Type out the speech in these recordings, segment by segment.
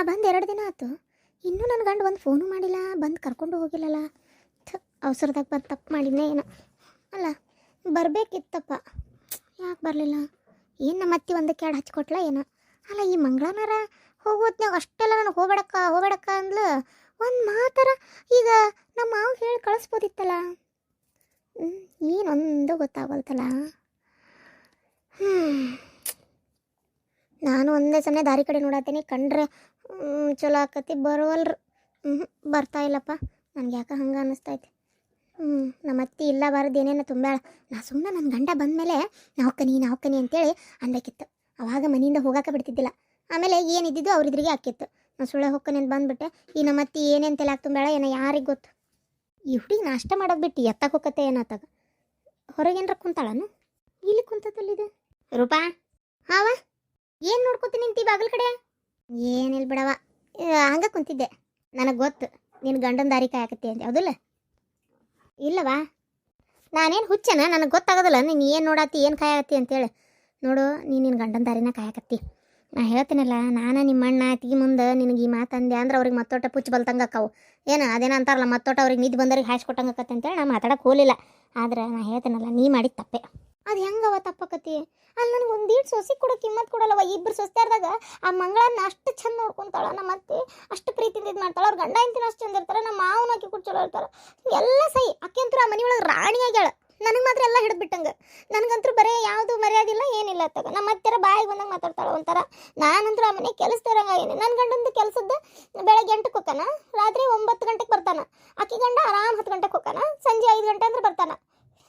ಬಂದು 2 ದಿನ ಆಯ್ತು, ಇನ್ನೂ ನನ್ನ ಗಂಡು ಒಂದು ಫೋನು ಮಾಡಿಲ್ಲ, ಬಂದು ಕರ್ಕೊಂಡು ಹೋಗಿಲ್ಲಲ್ಲ. ಅವಸರದಾಗ ಬಂದು ತಪ್ಪು ಮಾಡಿದ್ನೇ ಏನೋ. ಅಲ್ಲ ಬರಬೇಕಿತ್ತಪ್ಪ, ಯಾಕೆ ಬರಲಿಲ್ಲ? ಏನು ನಮ್ಮ ಅತ್ತಿ ಒಂದಕ್ಕೆ ಎರಡು ಹಚ್ಕೊಟ್ಲ ಏನೋ. ಅಲ್ಲ ಈ ಮಂಗಳಾನಾರ ಹೋಗೋದ್ನಾಗ ಅಷ್ಟೆಲ್ಲ ನನಗೆ ಹೋಗ್ಬೇಡಕ್ಕ ಅಂದ್ಲು. ಒಂದು ಮಾತರ ಈಗ ನಮ್ಮ ಮಾವು ಹೇಳಿ ಕಳಿಸ್ಬೋದಿತ್ತಲ್ಲ. ಏನೊಂದು ಗೊತ್ತಾಗಲ್ತಲ್ಲ. ನಾನು ಒಂದೇ ಸಮಯ ದಾರಿ ಕಡೆ ನೋಡತ್ತೀನಿ, ಕಂಡ್ರೆ ಚಲೋ ಆಕತಿ, ಬರೋವಲ್ರು. ಬರ್ತಾ ಇಲ್ಲಪ್ಪ, ನನಗೆ ಯಾಕೆ ಹಂಗೆ ಅನ್ನಿಸ್ತೈತೆ. ನಮ್ಮ ಅತ್ತಿ ಇಲ್ಲ ಬಾರದು ಏನೇನೋ ತುಂಬ್ಯಾಳ. ನಾ ಸುಮ್ಮನೆ ನನ್ನ ಗಂಡ ಬಂದಮೇಲೆ ನಾವ್ಕನಿ ಅಂತೇಳಿ ಅನ್ಬೇಕಿತ್ತು. ಅವಾಗ ಮನೆಯಿಂದ ಹೋಗಾಕ ಬಿಡ್ತಿದ್ದಿಲ್ಲ. ಆಮೇಲೆ ಏನಿದ್ದಿದ್ದು ಅವ್ರಿದ್ರಿಗೆ ಹಾಕಿತ್ತು. ನಾನು ಸುಳ್ಳೆ ಹೊಕ್ಕನಿ ಅಂತ ಬಂದ್ಬಿಟ್ಟೆ. ಈ ನಮ್ಮ ಅತ್ತಿ ಏನೇನು ತಲೆ ತುಂಬ್ಯಾಳ ಏನೋ ಯಾರಿಗೆ ಗೊತ್ತು. ಈ ಹುಡುಗಿ ನಾಷ್ಟ ಮಾಡೋದು ಬಿಟ್ಟು ಎತ್ತಕ್ಕೆ ಹೋಗತ್ತೆ ಏನತ್ತಾಗ. ಹೊರಗೇನ್ರ ಕುಂತಾಳನು? ಇಲ್ಲಿ ಕುಂತದಲ್ಲಿದೆ ರೂಪಾ. ಹಾವ ಏನು ನೋಡ್ಕೊತೀನಿ ನಿಂತಿ ಬಾಗಿಲ ಕಡೆ? ಏನಿಲ್ಲ ಬಿಡವ, ಹಂಗೆ ಕುಂತಿದ್ದೆ. ನನಗೆ ಗೊತ್ತು ನಿನ್ನ ಗಂಡನ ದಾರಿ ಕಾಯಕತ್ತಿ ಅಂತ. ಯಾವುದಿಲ್ಲ? ಇಲ್ಲವಾ, ನಾನೇನು ಹುಚ್ಚನ? ನನಗೆ ಗೊತ್ತಾಗೋದಿಲ್ಲ ನೀನು ಏನು ನೋಡತ್ತಿ, ಏನು ಕಾಯಕತ್ತಿ ಅಂತೇಳಿ. ನೋಡು, ನೀನು ನಿನ್ನ ಗಂಡನ ದಾರಿನ ಕಾಯಕತ್ತಿ. ನಾ ಹೇಳ್ತೀನಲ್ಲ, ನಾನು ನಿಮ್ಮ ಅಣ್ಣ ಅತ್ತಿಗೆ ಮುಂದೆ ನಿನಗೆ ಈ ಮಾತಂದೆ ಅಂದ್ರೆ ಅವ್ರಿಗೆ ಮತ್ತೊಟ್ಟ ಪುಚ್ಚ ಬಲ್ತಂಗೆ ಅಕ್ಕಾವು. ಏನು ಅದೇನೋ ಅಂತಾರಲ್ಲ, ಮತ್ತೊಟ್ಟ ಅವ್ರಿಗೆ ನಿದ್ದು ಬಂದವ್ರಿಗೆ ಹಾಯ್ಸ್ಕೊಟ್ಟಂಗೆ ಆಕತ್ತೆ ಅಂತೇಳಿ ನಾ ಮಾತಾಡೋಕೆ ಹೋಗಲಿಲ್ಲ. ಆದ್ರೆ ನಾ ಹೇಳ್ತೀನಲ್ಲ, ನೀ ಮಾಡಿದ ತಪ್ಪೆ. ಅದು ಹೆಂಗವ ತಪ್ಪಕತಿ? ಅಲ್ಲಿ ನನಗೆ ಒಂದೀಟ್ ಸೊಸಿ ಕೂಡ ಕಿಮ್ಮತ್ ಕೊಡಲ್ಲವ. ಇಬ್ಬರು ಸೊಸ್ತಾರ್ದಾಗ ಆ ಮಂಗಳನ್ನ ಅಷ್ಟು ಚಂದ ನೋಡ್ಕೊಂತಾಳ, ನಮ್ಮ ಅತ್ತೆ ಅಷ್ಟು ಪ್ರೀತಿಯಿಂದ ಇದು ಮಾಡ್ತಾಳೆ. ಅವ್ರ ಗಂಡ ಇಂತಿನ ಅಷ್ಟು ಚಂದ ಇರ್ತಾರೆ, ನಮ್ಮ ಮಾವನ ಅಕ್ಕಿ ಕೂಡ ಚಲೋ ಇರ್ತಾರೆ. ಎಲ್ಲ ಸೈ ಅಕ್ಕಿ ಅಂತೂ ಆ ಮನೆ ಒಳಗೆ ರಾಣಿ ಆಗ್ಯಾಳ. ನನಗೆ ಮಾತ್ರ ಎಲ್ಲ ಹಿಡಿದ್ಬಿಟ್ಟಂಗೆ. ನನಗಂತೂ ಬರೀ ಯಾವುದು ಮರ್ಯಾದಿಲ್ಲ ಏನಿಲ್ಲ ಅತ್ತಾಗ. ನಮ್ಮ ಅತ್ತೆರ ಬಾಯಿಗೆ ಬಂದಂಗೆ ಮಾತಾಡ್ತಾಳೆ ಒಂಥರ. ನಾನಂತೂ ಆ ಮನೆ ಕೆಲಸದವ್ರಂಗೆ ಆಗೇನಿ. ನನ್ನ ಗಂಡಂದು ಕೆಲಸದ್ದು ಬೆಳಗ್ಗೆ 8ಕ್ಕೆ ಹೋಗ್ತಾನ, ರಾತ್ರಿ 9 ಗಂಟೆಗೆ ಬರ್ತಾನೆ. ಅಕ್ಕಿ ಗಂಡ ಆರಾಮ್ 10 ಗಂಟೆಗೆ ಹೋಗ್ತಾನ, ಸಂಜೆ 5 ಗಂಟೆ ಅಂದ್ರೆ ಬರ್ತಾನೆ.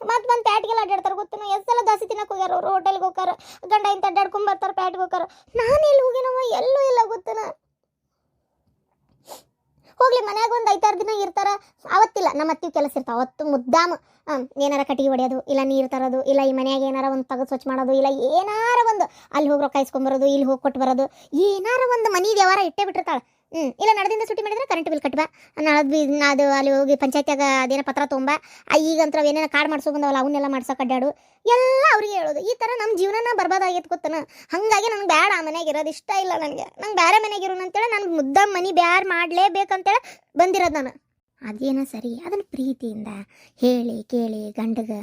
ಮತ್ತು ಬಂದು ಪ್ಯಾಟ್ಗೆಲ್ಲ ಅಡ್ಡಾಡ್ತಾರೆ. ಗೊತ್ತೇನೋ ಎಷ್ಟು ಸಲ ದೋಸೆ ತಿನ್ನಕ್ಕೆ ಹೋಗ್ಯಾರ ಅವರು. ಹೋಟೆಲ್ಗೆ ಹೋಗಾರ, ಗಂಡ ಇಂತ ಅಡ್ಡಾಡ್ಕೊಂಡು ಬರ್ತಾರೆ, ಪ್ಯಾಟ್ಗೆ ಹೋಗಾರ. ನಾನು ಎಲ್ಲಿ ಹೋಗಿನವ, ಎಲ್ಲೂ ಇಲ್ಲ ಗೊತ್ತೇನ. ಹೋಗ್ಲಿ, ಮನ್ಯಾಗ ಒಂದು 5-6 ದಿನ ಇರ್ತಾರ. ಅವತ್ತಿಲ್ಲ, ನಮ್ಮ ಅತ್ತಿ ಕೆಲಸ ಇರ್ತಾವೆ ಅವತ್ತು. ಮುದ್ದಾಮ ಏನಾರ ಕಟ್ಟಿಗೆ ಹೊಡೆಯೋದು, ಇಲ್ಲ ನೀರು ತರೋದು, ಇಲ್ಲ ಈ ಮನ್ಯಾಗ ಏನಾರ ಒಂದು ತೆಗೆದು ಸ್ವಚ್ಛ ಮಾಡೋದು, ಇಲ್ಲ ಏನಾರ ಒಂದು ಅಲ್ಲಿ ಹೋಗಿ ರೊಕ್ಕ ಇಸ್ಕೊಂಬರೋದು, ಇಲ್ಲಿ ಹೋಗಿ ಕೊಟ್ಟು ಬರೋದು, ಏನಾರ ಒಂದು ಮನೆ ವ್ಯವಹಾರ ಇಟ್ಟೇ ಬಿಟ್ಟಿರ್ತಾಳೆ. ಇಲ್ಲ ನಡೆದಿಂದ ಸುಟ್ಟಿ ಮಾಡಿದ್ರೆ ಕರೆಂಟ್ ಬಿಲ್ ಕಟ್ಬಾ, ಅದು ಅಲ್ಲಿ ಹೋಗಿ ಪಂಚಾಯತ್ಯಾಗ ಅದೇನೋ ಪತ್ರ ತೊಗೊಂಬ, ಈಗಂತ್ರ ಏನೇನೋ ಕಾರ್ಡ್ ಮಾಡ್ಸೋ ಬಂದವಲ್ಲ ಅವನ್ನೆಲ್ಲ ಮಾಡ್ಸೋಕೆ ಅಡ್ಡಾಡು, ಎಲ್ಲ ಅವ್ರಿಗೆ ಹೇಳೋದು. ಈ ಥರ ನಮ್ಮ ಜೀವನನ ಬರ್ಬಾದಾಗೈತೆ ಗೊತ್ತನ. ಹಾಗಾಗಿ ನಂಗೆ ಬೇಡ ಆ ಮನೆಯಾಗ ಇರೋದು, ಇಷ್ಟ ಇಲ್ಲ ನನಗೆ. ನಂಗೆ ಬೇರೆ ಮನೆಗೆ ಇರೋನು ಅಂತೇಳಿ ನಾನು ಮುದ್ದಮ್ಮ ಮನೆ ಬ್ಯಾರು ಮಾಡಲೇಬೇಕಂತೇಳಿ ಬಂದಿರೋದು ನಾನು. ಅದೇನೋ ಸರಿ, ಅದನ್ನು ಪ್ರೀತಿಯಿಂದ ಹೇಳಿ ಕೇಳಿ ಗಂಡಗೆ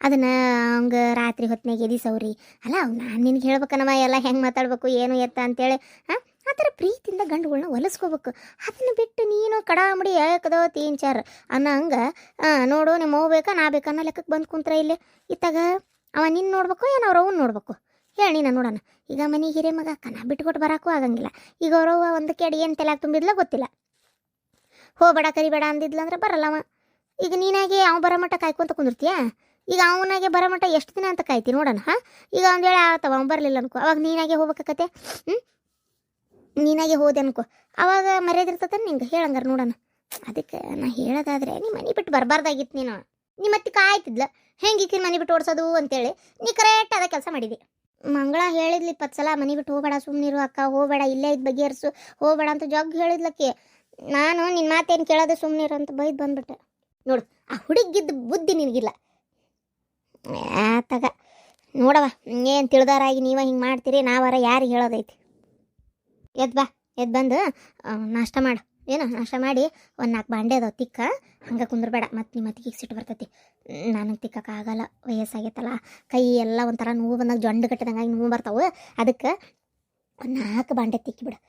ಅದನ್ನು ಅವಂಗೆ ರಾತ್ರಿ ಹೊತ್ತಿನಾಗ ಎದಿಸವ್ರಿ ಅಲ್ಲ. ನಾನು ನಿನಗೆ ಹೇಳ್ಬೇಕನವ ಎಲ್ಲ ಹೆಂಗೆ ಮಾತಾಡ್ಬೇಕು ಏನು ಎತ್ತ ಅಂತೇಳಿ. ಆ ಥರ ಪ್ರೀತಿಯಿಂದ ಗಂಡುಗಳನ್ನ ಹೊಲಿಸ್ಕೋಬೇಕು. ಅದನ್ನು ಬಿಟ್ಟು ನೀನು ಕಡಾಮಡಿ ಏಕದೋ 3-4 ಅನ್ನೋ ಹಂಗೆ ನೋಡು ನಿಮ್ಮ ಹೋಗ್ಬೇಕಾ ನಾ ಬೇಕಾ ಅನ್ನೋ ಲೆಕ್ಕಕ್ಕೆ ಬಂದು ಕುಂತ್ರ ಇಲ್ಲಿ. ಇತ್ತಾಗ ಅವ ನಿನ್ನ ನೋಡ್ಬೇಕು ಏನು ಅವ್ರವ್ನ ನೋಡ್ಬೇಕು? ಹೇಳಿ ನೀನು ನೋಡೋಣ. ಈಗ ಮನೆ ಹಿರೇ ಮಗ ಕನ ಬಿಟ್ಕೊಟ್ಟು ಬರೋಕ್ಕೂ ಆಗಂಗಿಲ್ಲ. ಈಗ ಅವ್ರವ್ವ ಒಂದಕ್ಕೆ ಅಡಿ ಏನು ತಲೆಯಾಗ ತುಂಬಿದ್ಲ ಗೊತ್ತಿಲ್ಲ. ಹೋಗಬೇಡ ಕರಿಬೇಡ ಅಂದಿದ್ಲ ಅಂದ್ರೆ ಬರಲ್ಲವ. ಈಗ ನೀನಾಗೆ ಅವ ಬರೋ ಮಟ್ಟ ಕಾಯ್ಕೊಂತ ಕುಂದಿರ್ತೀಯ. ಈಗ ಅವನಾಗೆ ಬರೋ ಮಟ್ಟ ಎಷ್ಟು ದಿನ ಅಂತ ಕಾಯ್ತಿ ನೋಡೋಣ. ಈಗ ಒಂದು ವೇಳೆ ಆತವ ಅವ್ನು ಬರಲಿಲ್ಲ ಅನ್ಕೋ, ಅವಾಗ ನೀನಾಗೆ ಹೋಗ್ಬೇಕಾಕತ್ತೆ. ನೀನಾಗೆ ಹೋದೆ ಅನ್ಕೋ, ಅವಾಗ ಮರ್ಯಾದಿರ್ತದ ನಿಂಗೆ. ಹೇಳಂಗಾರ ನೋಡೋಣ. ಅದಕ್ಕೆ ನಾ ಹೇಳೋದಾದ್ರೆ ನೀ ಮನೆ ಬಿಟ್ಟು ಬರಬಾರ್ದಾಗಿತ್ತು. ನೀನು ನಿಮ್ಮತ್ತಿ ಕಾಯ್ತಿದ್ಲ ಹೆಂಗೆ ಈಕಿನ ಮನೆ ಬಿಟ್ಟು ಓಡಿಸೋದು ಅಂತೇಳಿ. ನೀ ಕರೆಕ್ಟ್ ಅದ ಕೆಲಸ ಮಾಡಿದಿ. ಮಂಗಳ ಹೇಳಿದ್ಲಿ 20 ಸಲ ಮನೆ ಬಿಟ್ಟು ಹೋಗಬೇಡ, ಸುಮ್ಮನಿರು ಅಕ್ಕ, ಹೋಗಬೇಡ, ಇಲ್ಲೇ ಇದು ಬಗೆಹರಿಸು, ಹೋಗಬೇಡ ಅಂತ ಜಗ್ ಹೇಳಿದ್ಲಕ್ಕೆ. ನಾನು ನಿನ್ನ ಮಾತೇನು ಕೇಳೋದು ಸುಮ್ಮನಿರು ಅಂತ ಬೈದು ಬಂದ್ಬಿಟ್ಟೆ. ನೋಡು, ಆ ಹುಡುಗಿದ್ದು ಬುದ್ಧಿ ನಿನಗಿಲ್ಲ. ಆತಾಗ ನೋಡವ, ಏನು ತಿಳಿದಾರಾಗಿ ನೀವ ಹಿಂಗೆ ಮಾಡ್ತೀರಿ, ನಾವಾರ ಯಾರಿಗೆ ಹೇಳೋದೈತಿ. ಎದ್ದು ಬಂದು ನಾಷ್ಟ ಮಾಡು. ಏನು ನಾಷ್ಟ ಮಾಡಿ ಒಂದು 4 ಬಾಂಡೆ ಅದಾವ ತಿಕ್ಕ. ಹಂಗೆ ಕುಂದ್ರಬೇಡ, ಮತ್ತು ನಿಮ್ಮ ಅತ್ತಿಗೆ ಸಿಟ್ಟು ಬರ್ತೈತಿ. ನನಗೆ ತಿಕ್ಕಕ್ಕಾಗಲ್ಲ, ವಯಸ್ಸಾಗೈತಲ್ಲ, ಕೈ ಎಲ್ಲ ಒಂಥರ ನೋವು ಬಂದಾಗ ಜೊಂಡು ಕಟ್ಟಿದಂಗಾಗಿ ನೋವು ಬರ್ತಾವೆ. ಅದಕ್ಕೆ ಒಂದು 4 ಬಾಂಡೆ ತಿಕ್ಕಿಬಿಡು.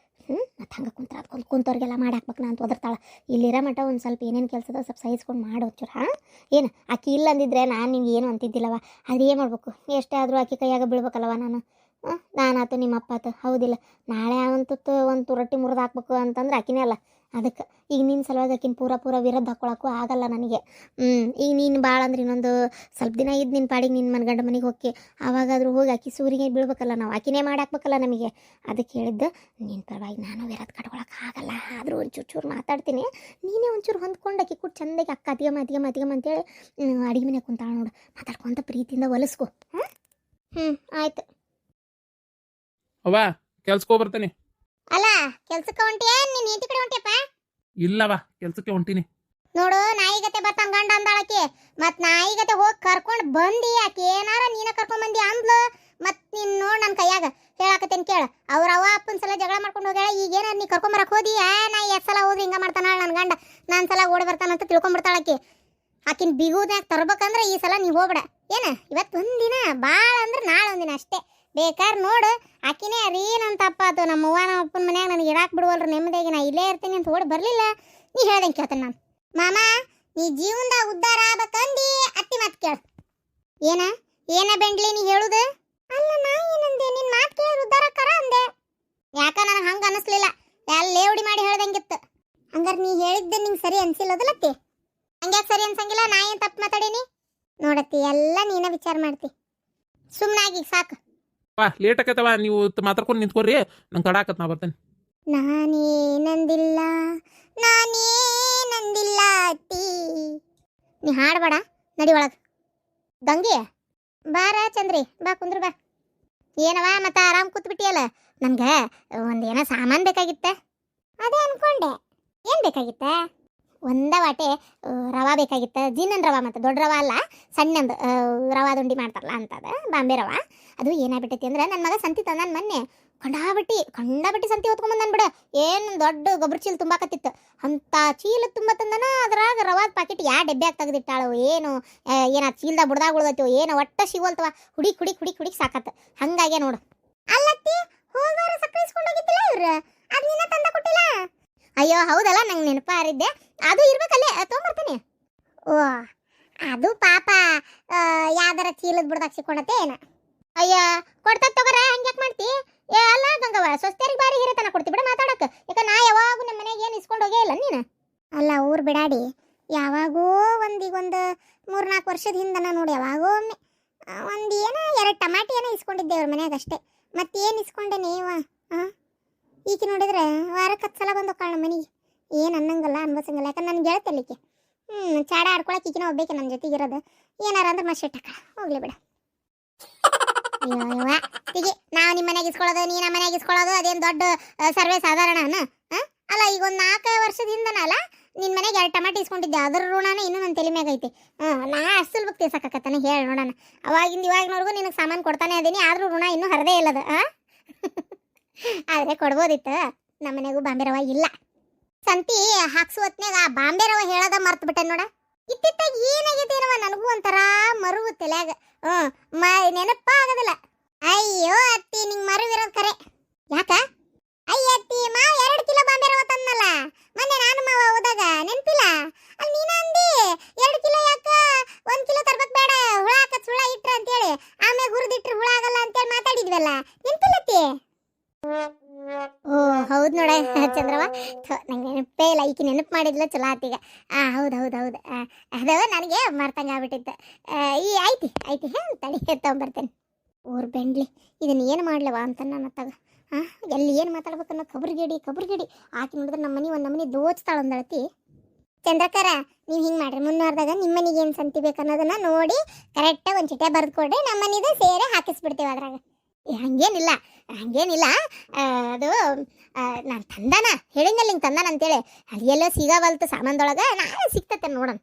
ಮತ್ತು ಹಂಗೆ ಅದು ಕುಂತವ್ರಿಗೆಲ್ಲ ಮಾಡಿ ಹಾಕ್ಬೇಕು ನಾ ಅಂತ ಒದರ್ತಾಳೆ. ಇಲ್ಲಿರೋ ಮಟ್ಟ ಒಂದು ಸ್ವಲ್ಪ ಏನೇನು ಕೆಲಸದ ಸ್ವಲ್ಪ ಸಹಿಸ್ಕೊಂಡು ಮಾಡಿ ಹೋಗ್ಚೂರು. ಏನು ಆಕೆ ಇಲ್ಲ ಅಂದಿದ್ರೆ ನಾನು ನಿಮ್ಗೆ ಏನು ಅಂತಿದ್ದಿಲ್ಲವ. ಅದು ಏನು ಮಾಡ್ಬೇಕು, ಎಷ್ಟೇ ಆದರೂ ಆಕೆ ಕೈಯಾಗ ಬೀಳ್ಬೇಕಲ್ಲವ ನಾನು. ನಾನಾತು ನಿಮ್ಮ ಅಪ್ಪ ಆತು, ಹೌದಿಲ್ಲ. ನಾಳೆ ಅವಂತತ್ತು ಒಂದು ರೊಟ್ಟಿ ಮುರಿದು ಹಾಕ್ಬೇಕು ಅಂತಂದ್ರೆ ಆಕಿನೇ ಅಲ್ಲ. ಅದಕ್ಕೆ ಈಗ ನಿನ್ನ ಸಲುವಾಗಿ ಆಕಿನ ಪೂರ ವಿರೋಧ ಹಾಕ್ಕೊಳಕ್ಕೂ ಆಗಲ್ಲ ನನಗೆ. ಈಗ ನೀನು ಭಾಳ ಅಂದ್ರೆ ಇನ್ನೊಂದು ಸ್ವಲ್ಪ ದಿನ ಇದ್ದು ನಿನ್ನ ಪಾಡಿಗೆ ನಿನ್ನ ಗಂಡ ಮನೆಗೆ ಹೋಗಿ ಆವಾಗಾದರೂ ಹೋಗಿ ಆಕಿ ಸೂರಿಗೆ ಬೀಳ್ಬೇಕಲ್ಲ, ನಾವು ಆಕಿನೇ ಮಾಡಿ ಹಾಕ್ಬೇಕಲ್ಲ ನಮಗೆ. ಅದಕ್ಕೆ ಹೇಳಿದ್ದು ನಿನ್ನ ಪರವಾಗಿ ನಾನು ವಿರೋಧ ಕಟ್ಕೊಳಕ್ಕೆ ಆಗಲ್ಲ. ಆದರೂ ಒಂಚೂರು ಮಾತಾಡ್ತೀನಿ, ನೀನೇ ಒಂಚೂರು ಹೊಂದ್ಕೊಂಡು ಆಕಿ ಕೂಡ ಚಂದಾಗಿ ಅಕ್ಕ ಅತಿಗಮ್ಮ ಅಂತೇಳಿ ಅಡುಗೆ ಮನೆ ಕುಂತಾಳ ನೋಡು. ಮಾತಾಡ್ಕೊಂತ ಪ್ರೀತಿಯಿಂದ ಹೊಲಿಸ್ಕೊ. ಆಯ್ತು. ಅವ್ವ ಕೆಲ್ಸಕ್ಕೆ ಹೋಗ್ಬರ್ತಾನೆ. ಅಲ್ಲ ಕೆಲ್ಸಕ್ಕೆ ಹೊಂಟಿಯಾ ನೀನ್ ನೀತಿ ಕಡೆ ಹೊಂಟಿಯಪ್ಪ? ಇಲ್ಲವ ಕೆಲ್ಸಕ್ಕೆ ಹೊಂಟೀನಿ. ನೋಡು, ನಾಯಿಗತೆ ಬರ್ತಾನ ಗಂಡ ಅಂದಾಳಕಿ. ಮತ್ ನಾಯಿಗತೆ ಹೋಗಿ ಕರ್ಕೊಂಡು ಬಂದಿ. ಆಕೆ ಏನಾರ ನೀನ ಕರ್ಕೊಂಡ್ ಬಂದಿ ಅಂದ್ಲು. ಮತ್ ನೀನ್ ನೋಡ್ ನನ್ನ ಕೈಯಾಗ ಹೇಳಾಕತ್ತೀನಿ. ಏನಾಗೈತೆ ಕೇಳ. ಅವ್ರ ಅವ್ವ ಅಪ್ಪನ ಸಲ ಜಗಳ ಮಾಡ್ಕೊಂಡು ಹೋಗ್ಯಾಳ. ಈಗೇನ ನೀ ಕರ್ಕೊಂಬರಕ್ ಹೋದಿ ನಾ ಎಷ್ಟು ಸಲ ಹೋದ್ರಿ ಹಿಂಗ ಮಾಡ್ತಾನ ನನ್ನ ಗಂಡ, ನಾನು ಸಲ ಓಡಿ ಬರ್ತಾನಂತ ತಿಳ್ಕೊಂಡ್ಬಿಡ್ತಾಳ ಆಕಿನ ಬಿಗುದ್ಯಾಗ ತರ್ಬೇಕಂದ್ರೆ ಈ ಸಲ ನೀ ಹೋಗ್ಬೇಡ. ಏನ ಇವತ್ತು ಒಂದಿನ ಭಾಳ ಅಂದ್ರೆ ನಾಳೆ ಒಂದಿನ ಅಷ್ಟೇ. ಬೇಕಾದ್ರೆ ನೋಡು ಆಕಿನೇ ಅದೇನಂತ ಅಪ್ಪ ಆತು ನಮ್ಮ ಅವ್ವ ನಮ್ಮ ಅಪ್ಪನ ಮನ್ಯಾಗ ನನಗೆ ಇರಾಕ್ ಬಿಡುವಲ್ರಿ ನೆಮ್ಮದಿಯಾಗಿ, ನಾ ಇಲ್ಲೇ ಇರ್ತೀನಿ ಅಂತ ಓಡಿ ಬರಲಿಲ್ಲ. ನೀ ಹೇಳ್ದಂಗೆ ಕೇಳ್ತೇನೆ ನಾನು. ಮಾಮ ನೀ ಜೀವನದಾಗ ಉದ್ಧಾರ ಆಗ್ಬೇಕಂದು ಅತ್ತಿ ಮಾತು ಕೇಳ. ಏನ ಬೆಂಡ್ಲಿ ನೀ ಹೇಳುದು? ಅಲ್ಲ ನಾ ಏನಂದೆ, ನಿನ್ನ ಮಾತು ಕೇಳಿ ಉದ್ಧಾರ ಕರ ಅಂದೆ. ಯಾಕ ನನಗೆ ಹಂಗೆ ಅನಿಸ್ಲಿಲ್ಲ, ಎಲ್ಲ ಲೇವಡಿ ಮಾಡಿ ಹೇಳ್ದಂಗಿತ್ತು. ಹಂಗಾರೆ ನೀ ಹೇಳಿದ್ದೆ ನಿಂಗೆ ಸರಿ ಅನ್ಸಿಲ್ಲದಲ್ಲತ್ತಿ? ಹಂಗ್ಯಾಕೆ ಸರಿ ಅನ್ಸಂಗಿಲ್ಲ? ನಾ ಏನು ತಪ್ಪು ಮಾತಾಡೀನಿ? ನೋಡತ್ತಿ ಎಲ್ಲ ನೀನ ವಿಚಾರ ಮಾಡ್ತಿ. ಸುಮ್ಮನಾಗಿ ಸಾಕು. ಲೇಟ್ ಆಕೈತವ, ನೀವು ಮಾತಾಡ್ಕೊಂಡು ನಿಂತ್ಕೋರಿ, ನಂಗೆ ತಡಾಕತ್, ನಾ ಬರ್ತೇನೆ. ನಾನೇನಂದಿಲ್ಲ ಅತ್ತಿ. ನೀ ಹಾಡ್ಬೇಡ, ನಡಿ ಒಳಗೆ. ಗಂಗೆ ಬಾರ ಚಂದ್ರಿ, ಬಾ ಕುಂದ್ರು ಬಾ. ಏನವ ಮತ್ತೆ ಆರಾಮ್ ಕೂತ್ಬಿಟ್ಟಿಯಲ್ಲ. ನನ್ಗೆ ಒಂದೇನೋ ಸಾಮಾನು ಬೇಕಾಗಿತ್ತ. ಅದೇ ಅನ್ಕೊಂಡೆ. ಏನು ಬೇಕಾಗಿತ್ತ? ಒಂದ ವಾಟೆ ರವಾ ಬೇಕಾಗಿತ್ತ. ಜಿನ್ನನ್ ರವಾ, ಮತ್ತು ದೊಡ್ಡ ರವಾ ಅಲ್ಲ, ಸಣ್ಣಂದು ರವಾ ದುಂಡಿ ಮಾಡ್ತಾರಲ್ಲ ಅಂತದ ಬಾಂಬೆ ರವಾ. ಅದು ಏನಾಗ್ಬಿಟ್ಟೈತಿ ಅಂದ್ರೆ ನನ್ನ ಮಗ ಸಂತಿ ತಂದಾನ ಮೊನ್ನೆ. ಕಂಡಾಬಿಟ್ಟಿ ಸಂತಿ ಹೊತ್ಕೊಂಬಂದನ್ ಬಿಡ. ಏನು ದೊಡ್ಡ ಗೊಬ್ಬರ ಚೀಲ ತುಂಬಾಕತ್ತಿತ್ತು. ಅಂತ ಚೀಲ ತುಂಬ ತಂದನ. ಅದ್ರಾಗ ರವಾದ ಪಾಕೆಟ್ ಯಾ ಡಬ್ಬ್ಯಾಗ ತೆಗೆದಿಟ್ಟಾಳು ಏನು ಚೀಲದಾಗ ಬುಡ್ದಾಗ ಉಳ್ದೈತಿ ಏನೋ ಒಟ್ಟ ಸಿಗೋಲ್ತವ. ಹುಡಿ ಸಾಕತ್ತ. ಹಂಗಾಗೆ ನೋಡು. ಅಲ್ಲತ್ತಿ ಹೋಗೋರು ಸಕ್ಕರೆ ಇಸ್ಕೊಂಡೋಗಿದ್ದಿಲ್ಲ ಇವ್ರು, ಅದು ನೀನ ತಂದ ಕೊಟ್ಟಿಲ್ಲ? ಅಯ್ಯೋ ಹೌದಲ್ಲ, ನಂಗೆ ನೆನಪಾರಿದ್ದೆ. ಅದು ಇರ್ಬೇಕಲ್ಲೇ, ತೊಗೊಂಬರ್ತೀನಿ. ಓ ಅದು ಪಾಪ ಯಾವ್ದಾರ ಚೀಲದ ಬುಡ್ದಾಗ ಸಿಕ್ಕೊಂಡತ್ತೆ ಏನ. ಅಯ್ಯ ಕೊಡ್ತದ ತಗೋರ, ಹಂಗ್ಯಾಕೆ ಮಾಡ್ತಿ? ಅಲ್ಲ ಗಂಗವ್ವ, ಸ್ವಸ್ಥರಿಗೆ ಬಾರಿ ಹಿರಿತನ ಕೊಡ್ತಿ ಬಿಡ ಮಾತಾಡಕ್ಕೆ. ಯಾಕ ನಾ ಯಾವಾಗೂ ನಮ್ಮ ಮನೆಗೆ ಏನು ಇಸ್ಕೊಂಡು ಹೋಗೇ ಇಲ್ಲ ನೀನು. ಅಲ್ಲ ಊರು ಬಿಡಾಡಿ ಯಾವಾಗೋ ಒಂದೀಗೊಂದು 3-4 ವರ್ಷದ ಹಿಂದನ ನೋಡಿ, ಯಾವಾಗೋ ಒಮ್ಮೆ ಒಂದು ಏನೋ 2 ಟಮಾಟಿ ಏನೋ ಇಸ್ಕೊಂಡಿದ್ದೆ ಅವ್ರ ಮನ್ಯಾಗ ಅಷ್ಟೇ. ಮತ್ತೇನು ಇಸ್ಕೊಂಡೆ ನೀವ? ಈಕೆ ನೋಡಿದ್ರೆ ವಾರಕ್ಕೆ 10 ಸಲ ಬಂದು ಹೋಗ್ತಾಳ ನಮ್ಮ ಮನೆಗೆ. ಏನು ಅನ್ನಂಗಲ್ಲ ಅನ್ಬಸಂಗಲ್ಲ. ಯಾಕಂದ್ರೆ ನನಗೆ ಗೆಳತಲ್ಲಿಕ್ಕೆ ಚಾಡ ಆಡ್ಕೊಳಕ್ಕೆ ಈಗಿನ ಹೋಗ್ಬೇಕು ನನ್ನ ಜೊತೆಗೆ ಇರೋದು. ಏನಾರ ಅಂದ್ರೆ ಮಸ್ಟಕ್ಕ ಹೋಗ್ಲಿ ಬಿಡ. ತಿಗಿ ನಾವು ನಿಮ್ಮ ಮನೆಗೆ ಇಸ್ಕೊಳ್ಳೋದು, ನೀ ನಮ್ಮ ಮನೆಗೆ ಇಸ್ಕೊಳ್ಳೋದು ಅದೇನು ದೊಡ್ಡ ಸರ್ವೇ ಸಾಧಾರಣನ? ಅಲ್ಲ ಈಗ ಒಂದು 4 ವರ್ಷದ ಹಿಂದನಲ್ಲ ನಿನ್ನ ಮನೆಗೆ 2 ಟಮಾಟಿ ಇಸ್ಕೊಂಡಿದ್ದೆ. ಅದ್ರ ಋಣನೇ ಇನ್ನೂ ನನ್ನ ತಲೆ ಮ್ಯಾಗ ಐತಿ. ನಾ ಅಷ್ಟು ಬುಕ್ ತೀರ್ಸಕತ್ತಾನೆ ಹೇಳಿ ನೋಡೋಣ. ಅವಾಗಿಂದ ಇವಾಗಿನವರೆಗೂ ನಿನಗೆ ಸಾಮಾನು ಕೊಡ್ತಾನೆ ಅದೀನಿ, ಆದರೂ ಋಣ ಇನ್ನೂ ಹರಿದೇ ಇಲ್ಲದ. ಆದರೆ ಕೊಡ್ಬೋದಿತ್ತು. ನಮ್ಮ ಮನೆಗೂ ಬಾಂಬೆ ರವ ಇಲ್ಲ. ಸಂತಿ ಹಾಕ್ಸು ಹೊತ್ನ್ಯಾಗ ಆ ಬಾಂಬೆ ರವ ಹೇಳೋದ ಮರ್ತು ಬಿಟ್ಟೆ ನೋಡ. ಇತ್ತಿತ್ತಾಗ ಏನಾಗೈತೆ ಏನವ ನನಗೂ ಒಂಥರ ಮರುವು ತಲೆಯಾಗ. ನೆನಪ ಆಗೋದಿಲ್ಲ. ಅಯ್ಯೋ ಅತ್ತಿ ನಿಂಗೆ ಮರುವಿರೋದು ಖರೆ. ಯಾಕ? ಅಯ್ಯ ಅತ್ತಿ ಮಾವ 2 ಕಿಲೋ ಬಾಂಬೆ ರವ ತಂದಲ್ಲ ಮೊನ್ನೆ, ನಾನು ಮಾವ ಹೋದಾಗ ನೆನಪಿಲ್ಲ? ಅಲ್ಲಿ ನೀನು ಅಂದಿ 2 ಕಿಲೋ ಯಾಕ 1 ಕಿಲೋ ತರ್ಬೇಕು ಬೇಡ, ಹುಳ ಹಾಕತ್ ಹುಳ ಇಟ್ರ ಅಂತೇಳಿ, ಆಮೇಲೆ ಹುರಿದಿಟ್ರೆ ಹುಳ ಆಗಲ್ಲ ಅಂತೇಳಿ ಮಾತಾಡಿದ್ವಲ್ಲ, ನೆನಪಿಲ್ಲತ್ತಿ? ಓ ಹೌದು ನೋಡ ಚಂದ್ರವ, ನಂಗೆ ನೆನಪೇ ಇಲ್ಲ. ಈಕೆ ನೆನಪು ಮಾಡಿದ್ಲ ಚಲೋ ಆತೀಗ. ಹೌದು ಅದು ನನಗೆ ಮರ್ತಂಗೆ ಆಗ್ಬಿಟ್ಟಿತ್ತು. ಐತಿ ತಡಿ ತೊಗೊಂಬರ್ತೇನೆ. ಊರು ಬೆಂಡ್ಲಿ ಇದನ್ನ ಏನು ಮಾಡ್ಲವ ಅಂತ ನಾನು ಅತ್ತಾಗ ಎಲ್ಲಿ ಏನು ಮಾತಾಡ್ಬೇಕನ್ನೋ ಕಬ್ರಿಗೇಡಿ ಆಕೆ ನೋಡಿದ್ರೆ ನಮ್ಮ ಮನೆ ಒಂದು ನಮ್ಮನೆ ದೋಚ್ತಾಳಂದಳತಿ. ಚಂದ್ರಕರ ನೀವು ಹಿಂಗೆ ಮಾಡ್ರಿ, ಮುನ್ನೋರ್ದಾಗ ನಿಮ್ಮ ಮನೆಗೆ ಏನು ಸಂತಿ ಬೇಕನ್ನೋದನ್ನ ನೋಡಿ ಕರೆಕ್ಟಾಗಿ ಒಂದು ಚಿಟ್ಟೆ ಬರೆದು ಕೊಡ್ರಿ, ನಮ್ಮ ಮನೆದು ಸೇರೆ ಹಾಕಿಸ್ಬಿಡ್ತೀವಿ ಅದ್ರಾಗ. ಹಂಗೇನಿಲ್ಲ ಅದು ನಾನು ತಂದಾನ ಹೇಳಿದ್ನಲ್ಲಿ ಹಿಂಗೆ ತಂದಾನ ಅಂತೇಳಿ ಅದು ಎಲ್ಲೋ ಸಿಗವಲ್ತು ಸಾಮಾನ್ದೊಳಗೆ, ನಾಳೆ ಸಿಗ್ತತೆ ನೋಡೋಣ.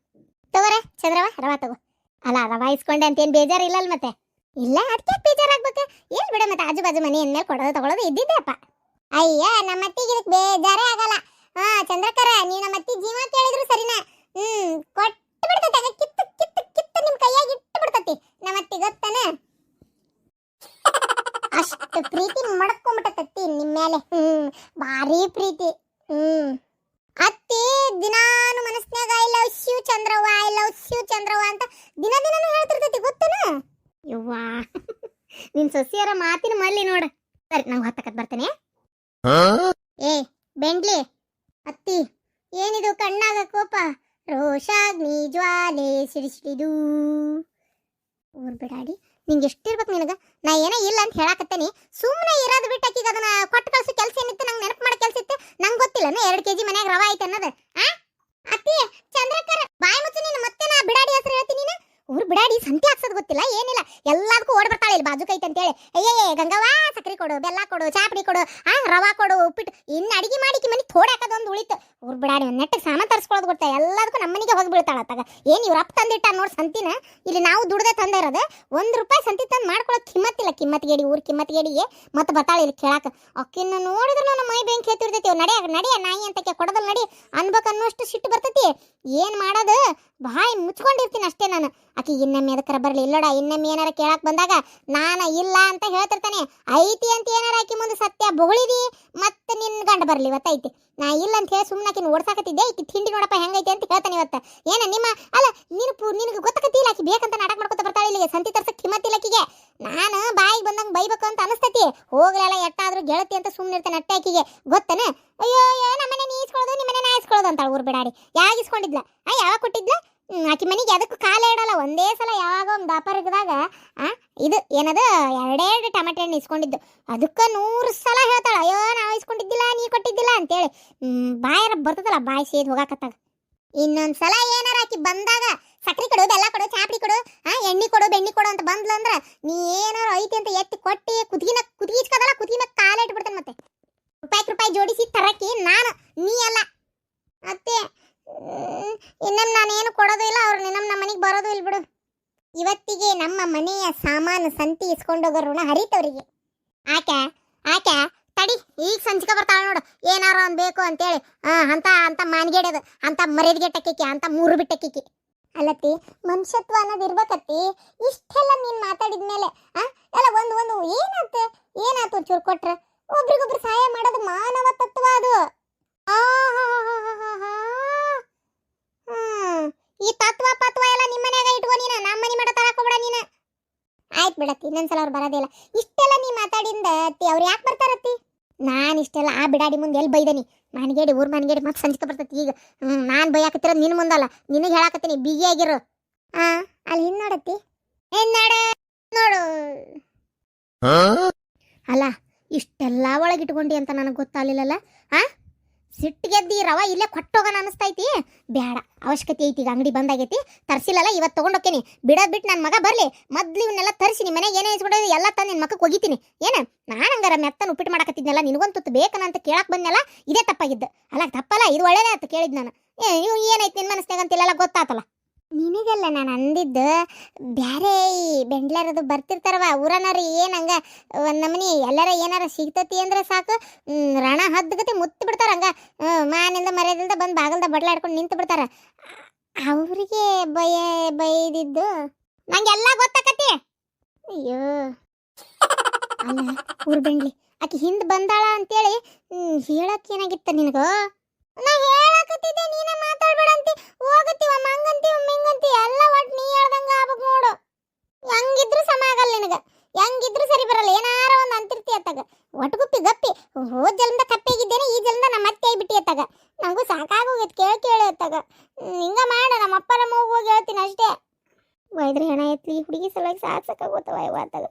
ತಗೋರೆ ಚಂದ್ರವ ರವಾ ತಗೋ. ಅಲ್ಲ ರವಾ ಇಸ್ಕೊಂಡೆ ಅಂತೇನು ಬೇಜಾರು ಇಲ್ಲಲ್ಲ ಮತ್ತೆ? ಇಲ್ಲ ಅದಕ್ಕೆ ಬೇಜಾರಾಗ್ಬೇಕು ಏನು ಬಿಡ, ಮತ್ತೆ ಆಜು ಬಾಜು ಮನೆ ಎನ್ಮೇಲೆ ಕೊಡೋದು ತಗೊಳ್ಳೋದು ಇದ್ದಿದ್ದೆಪ್ಪ. ಅಯ್ಯ ನಮ್ಮ ಅತ್ತಿಗೆ ಇದಕ್ಕೆ ಬೇಜಾರೇ ಆಗಲ್ಲ. ಚಂದ್ರಕರ ನೀವು ನಮ್ಮ ಅತ್ತಿ ಜೀವ ಕೇಳಿದ್ರು ಸರಿನಾ? ಕೊಟ್ಟು ಬಿಡ್ತೈತೆ, ಕಿತ್ತು ನಿಮ್ಮ ಕೈಯಾಗಿ ಇಟ್ಟು ಬಿಡ್ತೈತಿ ನಮ್ಮ ಅತ್ತಿ, ಗೊತ್ತಾನೆ? ಅಷ್ಟು ಪ್ರೀತಿ ಮಡ್ಕೊಂಡ್ಬಿಟ್ಟತ್ತಿ ನಿಮ್ಮ ಮೇಲೆ. ಭಾರಿ ಪ್ರೀತಿ. ಅತ್ತಿ ದಿನಾನು ಮನಸ್ನ್ಯಾಗ ಐ ಲವ್ ಯು ಚಂದ್ರವ್ವ ಅಂತ ದಿನನೂ ಹೇಳ್ತಿರ್ತೈತಿ, ಗೊತ್ತೇನ? ಯವ್ವಾ ನಿನ್ ಸೊಸಿಯರ ಮಾತಿನ ಮಲ್ಲಿ ನೋಡ. ಸರಿ ನಂಗೆ ಹೊತ್ತಕತ್ ಬರ್ತೇನೆ. ಏ ಬೆಂಡ್ಲಿ ಅತ್ತಿ ಏನಿದು ಕಣ್ಣಾಗ ಕೋಪ, ರೋಷಾಗ್ನಿ ಜ್ವಾಲೆ ಸಿಡಿಸಿಡಿದು. ಊರ್ ಬಿಡಾಡಿ ನಿಂಗೆ ಎಷ್ಟಿರ್ಬೇಕು ನಿನಗ? ನಾ ಏನೋ ಇಲ್ಲ ಅಂತ ಹೇಳಾಕತ್ತೇನಿ, ಸುಮ್ಮನೆ ಇರೋದು ಬಿಟ್ಟು ಆಕಿಗೆ ಅದನ್ನ ಕೊಟ್ಟು ಕಳ್ಸೋ ಕೆಲಸ ಏನಿತ್ತು, ನಂಗೆ ನೆನಪು ಮಾಡೋ ಕೆಲಸ ಇತ್ತು. ನಂಗೆ ಗೊತ್ತಿಲ್ಲ 2 kg ಮನ್ಯಾಗ ರವಾ ಐತೆ ಅನ್ನೋದು. ಅತ್ತಿ ಚಂದ್ರಕರ ಬಾಯಿ ಮುಚ್ಚು ನೀನು, ಮತ್ತೆ ನಾ ಬಿಡಾಡಿ ಹೆಸರು ಹೇಳ್ತೀನಿ ನೀನು. ಊರ್ ಬಿಡಾಡಿ ಸಂತಿ ಹಾಕ್ಸೋದು ಗೊತ್ತಿಲ್ಲ ಏನಿಲ್ಲ ಎಲ್ಲದಕ್ಕೂ ಓಡ್ ಬರ್ತಾಳೆ ಇಲ್ಲಿ ಬಾಜು ಕೈತೆ ಅಂತೇಳಿ ಅಯ್ಯೇ ಗಂಗವ್ವ ಸಕ್ರಿ ಕೊಡು ಬೆಲ್ಲ ಕೊಡು ಚಾಪಡಿ ಕೊಡು ರವಾ ಕೊಡು ಉಪ್ಪಿಟ್ಟು ಇನ್ನು ಅಡಿಗೆ ಮಾಡಿಕಿ ಮನೆ ಥೋಡೆ ಹಾಕೋದೊಂದು ಉಳಿತು ಊರ್ ಬಿಡಾಡಿ ಒಂದು ನೆಟ್ಟಿಗೆ ಸಾಮಾನು ತರಿಸ್ಕೊಳ್ಳೋದು ಗೊತ್ತಾ ಎಲ್ಲದಕ್ಕೂ ನಮ್ಮನಿಗೆ ಹೋಗಿ ಬೀಳ್ತಾಳ ಅತ್ತಾಗ ಏನು ಇವ್ರ ಅಪ್ಪ ತಂದಿಟ್ಟ ನೋಡಿ ಸಂತಿನ ಇಲ್ಲಿ ನಾವು ದುಡ್ದೆ ತಂದೆ ಇರೋದು ₹1 ಸಂತಿ ತಂದು ಮಾಡ್ಕೊಳ್ಳೋದು ಕಿಮ್ಮತ್ತಿಲ್ಲ ಕಿಮ್ಮತ್ಗೇಡಿ ಊರ್ ಕಿಮ್ಮತ್ಗೇಡಿಗೆ ಮತ್ತೆ ಬರ್ತಾಳೆ ಇಲ್ಲಿ ಕೇಳಾಕ ಅಕ್ಕಿನ ನೋಡಿದ್ರೆ ನಮ್ಮ ಮೈ ಬೆಂಕಿ ಎತ್ತಿರ್ತೈತಿ ನಡಿಯ ನಾಯಿ ಅಂತಕ್ಕೆ ಕೊಡೋದಲ್ಲ ನಡಿ ಅನ್ಬೇಕು ಅನ್ನೋಷ್ಟು ಸಿಟ್ಟು ಬರ್ತೈತಿ ಏನು ಮಾಡೋದು ಬಾಯಿ ಮುಚ್ಕೊಂಡಿರ್ತೀನಿ ಅಷ್ಟೇ ನಾನು ಆಕಿ ಇನ್ನೊಮ್ಮೆ ಅದಕ್ಕರ ಬರಲಿ ಇಲ್ಲೋಡ ಇನ್ನೊಮ್ಮೆ ಏನಾರ ಕೇಳಕ್ ಬಂದಾಗ ನಾನು ಇಲ್ಲ ಅಂತ ಹೇಳ್ತಿರ್ತಾನೆ ಐತಿ ಅಂತ ಏನಾರ ಆಕಿ ಮುಂದೆ ಸತ್ಯ ಬೊಗಳಿದಿ ಮತ್ತೆ ನಿನ್ನ ಗಂಡ ಬರಲಿ ಇವತ್ತೈತಿ ನಾ ಇಲ್ಲ ಅಂತ ಹೇಳಿ ಸುಮ್ಮನೆ ಆಕಿನ ಓಡ್ಸಾಕತ್ತಿದ್ದೆ ಈಕಿ ತಿಂಡಿ ನೋಡಪ್ಪ ಹೆಂಗೈತಿ ಅಂತ ಹೇಳ್ತಾನೆ ಇವತ್ತು ಏನ ನಿಮ್ಮ ಅಲ್ಲ ನಿನಗೆ ಗೊತ್ತಾಕತ್ತಿಲ್ಲ ಆಕಿ ಬೇಕಂತ ನಾಟಕ ಮಾಡ್ಕೊತ ಬರ್ತಾಳೆ ಇಲ್ಲಿಗೆ ಸಂತಿ ತರ್ಸಕ್ ಕಿಮ್ಮತ್ತಿಲ್ಲ ಆಕಿಗೆ ನಾನು ಬಾಯಿಗೆ ಬಂದಂಗೆ ಬೈಬೇಕು ಅಂತ ಅನಿಸ್ತೈತಿ ಹೋಗ್ಲಲ್ಲ ಎಟ್ಟಾದ್ರೂ ಗೆಳತಿ ಅಂತ ಸುಮ್ಮನೆ ಇರ್ತೇನೆ ಅಟ್ಟೆ ಆಕಿಗೆ ಗೊತ್ತನ ಅಯ್ಯೋ ನಮ್ಮನೆ ನೀ ಇಸ್ಕೊಳ್ಳೋದು ನಿಮ್ಮನೆ ನಾ ಇಸ್ಕೊಳ್ಳೋದು ಅಂತಾಳೆ ಊರ್ ಬಿಡಾಡಿ ಯಾವಾಗ ಇಸ್ಕೊಂಡಿದ್ಲ ಯಾವಾಗ ಕೊಟ್ಟಿದ್ಲ ಆಕಿ ಮನೆಗೆ ಅದಕ್ಕೂ ಕಾಲ ಇಡಲ್ಲ ಒಂದೇ ಸಲ ಯಾವಾಗ ಒಂದು ದಾಪರಿಗದಾಗ ಇದು ಏನದು 2 ಟಮಾಟೆ ಹಣ್ಣು ಇಸ್ಕೊಂಡಿದ್ದು ಅದಕ್ಕೆ 100 ಸಲ ಹೇಳ್ತಾಳೆ ಅಯ್ಯೋ ನಾವು ಇಸ್ಕೊಂಡಿದ್ದಿಲ್ಲ ನೀ ಕೊಟ್ಟಿದ್ದಿಲ್ಲ ಅಂತೇಳಿ ಬಾಯಾರ ಬರ್ತದಲ್ಲ ಬಾಯಿ ಸೇದ್ ಹೋಗಾಕತ್ತಾಗ ಇನ್ನೊಂದ್ಸಲ ಏನಾರ ಆಕಿ ಬಂದಾಗ ಸಕ್ರಿ ಕೊಡು ಬೆಲ್ಲ ಕೊಡು ಚಾಪಡಿ ಕೊಡು ಎಣ್ಣೆ ಕೊಡು ಬೆಣ್ಣೆ ಕೊಡು ಅಂತ ಬಂದ್ಲು ಅಂದ್ರ ನೀ ಏನಾರು ಐತಿ ಅಂತ ಎತ್ತಿ ಕೊಟ್ಟಿ ಕುದಿಗೆ ಇಚ್ಕದಲ್ಲ ಕುದಿನ ಕಾಲ ಇಟ್ಬಿಡ್ತೇನೆ ಮತ್ತೆ ರೂಪಾಯಿ ಜೋಡಿಸಿ ತರಕಿ ನಾನು ನೀ ಅಲ್ಲ ಅತ್ತೆ ಇನ್ನೊಮ್ಮೆ ನಾನೇನು ಕೊಡೋದು ಇಲ್ಲ ಅವ್ರು ಇನ್ನೊಮ್ಮೆ ನಮ್ಮ ಮನೆಗೆ ಬರೋದು ಇಲ್ಲ ಬಿಡು ಇವತ್ತಿಗೆ ನಮ್ಮ ಮನೆಯ ಸಾಮಾನು ಸಂತಿ ಇಸ್ಕೊಂಡೋಗೋ ಋಣ ಹರಿತವ್ರಿಗೆ ಆಕೆ ತಡಿ ಈಗ ಸಂಚಿಕೆ ಬರ್ತಾಳೆ ನೋಡು ಏನಾರು ಒಂದು ಬೇಕು ಅಂತೇಳಿ ಅಂತ ಮಾನ್ಗೇಡದು ಅಂತ ಮರ್ಯಾದೆಗೆಟ್ಟಕ್ಕಿಕ್ಕಿ ಅಂತ 3 ಬಿಟ್ಟಕ್ಕಿಕ್ಕಿ ಅಲ್ಲತ್ತಿ ಮನುಷ್ಯತ್ವ ಅನ್ನೋದು ಇರ್ಬೇಕತ್ತಿ ಇಷ್ಟೆಲ್ಲ ನೀನು ಮಾತಾಡಿದ್ಮೇಲೆ ಎಲ್ಲ ಒಂದು ಏನಾತು ಚೂರು ಕೊಟ್ರೆ ಒಬ್ರಿಗೊಬ್ರು ಸಹಾಯ ಮಾಡೋದು ಮಾನವ ತತ್ವ ಅದು ಈ ತತ್ವ ಎಲ್ಲ ನಿಮ್ಮ ಮನ್ಯಾಗ ಇಟ್ಕೋ ನೀನು ನಮ್ಮ ಮನೆ ಮಾಡ ತರಕೋಬೇಡ ನೀನು ಆಯ್ತು ಬಿಡತ್ತಿ ಇನ್ನೊಂದ್ಸಲ ಅವ್ರು ಬರೋದಿಲ್ಲ ಇಷ್ಟೆಲ್ಲ ನೀ ಮಾತಾಡಿಂದ ಅವ್ರು ಯಾಕೆ ಬರ್ತಾರತ್ತಿ ನಾನು ಇಷ್ಟೆಲ್ಲ ಬಿಡಾಡಿ ಮುಂದೆ ಎಲ್ಲಿ ಬೈದನಿ ಮನ್ಗೇಡಿ ಊರ್ ಮನ್ಗೇಡಿ ಮತ್ತೆ ಸಂಚಿಕೆ ಬರ್ತೈತಿ ಈಗ ನಾನು ಬೈಯಾಕತ್ತಿರೋದು ನಿನ್ನ ಮುಂದಲ್ಲ ನಿನಗೆ ಹೇಳಾಕತ್ತೀನಿ ಬಿಗಿಯಾಗಿರು ಅಲ್ಲಿ ಹಿಂದ್ ನೋಡತ್ತಿ ನೋಡು ಅಲ್ಲ ಇಷ್ಟೆಲ್ಲ ಒಳಗಿಟ್ಕೊಂಡಿ ಅಂತ ನನಗೆ ಗೊತ್ತಾಗಲಿಲ್ಲಲ್ಲ ಸಿಟ್ಟಿಗೆದ್ದಿ ರವ ಇಲ್ಲೇ ಕೊಟ್ಟೋಗೋಣ ಅನಿಸ್ತೈತಿ ಬೇಡ ಅವಶ್ಯಕತೆ ಐತಿ ಈಗ ಅಂಗಡಿ ಬಂದಾಗೈತಿ ತರಿಸಿಲ್ಲಲ್ಲ ಇವತ್ತು ತೊಗೊಂಡೋಗ್ತೀನಿ ಬಿಟ್ಟು ನನ್ನ ಮಗ ಬರಲಿ ಮೊದ್ಲು ಇವನ್ನೆಲ್ಲ ತರಿಸಿ ನಿಮ್ಮ ಮನೆಗೆ ಏನೇ ಇಸ್ಕೊಡೋದು ಎಲ್ಲ ತಂದು ನಿನ್ನ ಮಕ್ಕಕ್ಕೆ ಒಗಿತೀನಿ ಏನು ನಾನು ಹಂಗಾರ ಮೆತ್ತನ ಉಪ್ಪಿಟ್ಟು ಮಾಡಕತ್ತಿದ್ನಲ್ಲ ನಿನಗೊಂದು ಬೇಕನ ಅಂತ ಕೇಳಕ್ಕೆ ಬಂದ್ನಲ್ಲ ಇದೇ ತಪ್ಪಾಗಿದ್ದು ಅಲ್ಲ ತಪ್ಪಲ್ಲ ಇದು ಒಳ್ಳೇದೇ ಅಂತ ಕೇಳಿದ್ ನಾನು ನೀವು ಏನೈತಿ ನಿನ್ನ ಮನಸ್ನಾಗ ಅಂತಿಲ್ಲ ಗೊತ್ತಾತಲ್ಲ ನಿನಗಲ್ಲ ನಾನು ಅಂದಿದ್ದು ಬ್ಯಾರೆ ಈ ಬೆಂಡ್ಲಾರದು ಬರ್ತಿರ್ತಾರವ ಊರನವ್ರು ಏನಂಗ ಒಂದು ನಮನಿ ಎಲ್ಲಾರ ಏನಾರ ಸಿಗ್ತತಿ ಅಂದ್ರೆ ಸಾಕು ರಣ ಹದ್ಗತಿ ಮುತ್ತಿ ಬಿಡ್ತಾರ ಹಂಗ ಮಾನಿಂದ ಮರ್ಯಾದಿಂದ ಬಂದು ಬಾಗಲ್ದ ಬಡ್ಲಾಡ್ಕೊಂಡು ನಿಂತು ಬಿಡ್ತಾರ ಅವ್ರಿಗೆ ಬೈದಿದ್ದು ನಂಗೆಲ್ಲ ಗೊತ್ತಾಕತಿ ಅಯ್ಯೋ ಅಲ್ಲ ಊರ್ ಬೆಂಡ್ಲಿ ಆಕಿ ಹಿಂದೆ ಬಂದಾಳ ಅಂತೇಳಿ ಹೇಳಕ್ ಏನಾಗಿತ್ತ ನಿನಗ ನಾ ಹೇಳಕತ್ತಿದ್ದೆ ನೀನ ಮಾತಾಡ್ಬೇಡ ಅಂತಿ ಹೋಗತ್ತಿ ಮಂಗಂತಿ ಮಿಂಗಂತಿ ಎಲ್ಲ ಒಟ್ಟು ನೀ ಹೇಳ್ದಂಗ ಆಗ್ಬೇಕು ನೋಡು ಹೆಂಗಿದ್ರು ಸಮ ಆಗಲ್ಲ ನಿನಗ ಹೆಂಗಿದ್ರು ಸರಿ ಬರಲ್ಲ ಏನಾರ ಒಂದು ಅಂತಿರ್ತಿ ಅತ್ತಾಗ ಒಟ್ಗುಪ್ಪಿ ಗಪ್ಪಿ ಹೋದ ಜನ್ಮದ ಕಪ್ಪೆಗಿದ್ದೇನೆ ಈ ಜನ್ಮದ ನಮ್ಮ ಅತ್ತೆ ಆಗಿಬಿಟ್ಟಿ ಅತ್ತಾಗ ನಂಗೂ ಸಾಕಾಗೋಗೈತೆ ಕೇಳಿ ಅತ್ತಾಗ ಹಿಂಗ ಮಾಡ ನಮ್ಮ ಅಪ್ಪ ನಮ್ಮ ಹೋಗಿ ಹೇಳ್ತೀನಿ ಅಷ್ಟೇ ಒಯ್ದ್ರೆ ಹೆಣ ಎತ್ಲಿ ಹುಡುಗಿ ಸಲುವಾಗಿ ಸಾಕಾಗೋತವ ಇವ ಅತ್ತಾಗ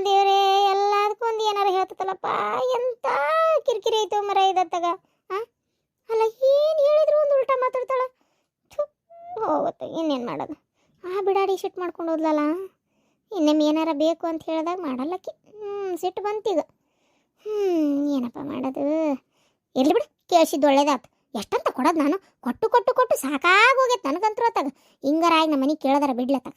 ದೇವ್ರೇ ಎಲ್ಲದಕ್ಕೂ ಒಂದು ಏನಾರ ಹೇಳ್ತಲ್ಲಪ್ಪ ಎಂತ ಕಿರಿಕಿರಿ ಐತವ ಮರ ಇದತ್ತಾಗ ಅಲ್ಲ ಏನು ಹೇಳಿದ್ರು ಒಂದು ಉಲ್ಟಾ ಮಾತಾಡ್ತಾಳ ಹೋಗುತ್ತೆ ಇನ್ನೇನು ಮಾಡೋದು ಬಿಡಾಡಿ ಸಿಟ್ಟು ಮಾಡ್ಕೊಂಡು ಹೋದ್ಲಲ್ಲ ಇನ್ನೊಮ್ಮೆ ಏನಾರ ಬೇಕು ಅಂತ ಹೇಳಿದಾಗ ಮಾಡಲ್ಲಕ್ಕಿ ಸಿಟ್ಟು ಬಂತೀಗ ಏನಪ್ಪ ಮಾಡೋದು ಎಲ್ಲಿ ಬಿಡು ಕೇಳಿಸಿದ್ದು ಒಳ್ಳೇದಾತು ಎಷ್ಟಂತ ಕೊಡೋದು ನಾನು ಕೊಟ್ಟು ಸಾಕಾಗೋಗೈತೆ ನನಗಂತೂ ಅತ್ತಾಗ ಹಿಂಗಾರ ಆಗಿ ನಮ್ಮ ಮನೆಗೆ ಕೇಳೋದಾರ ಬಿಡ್ಲತ್ತಾಗ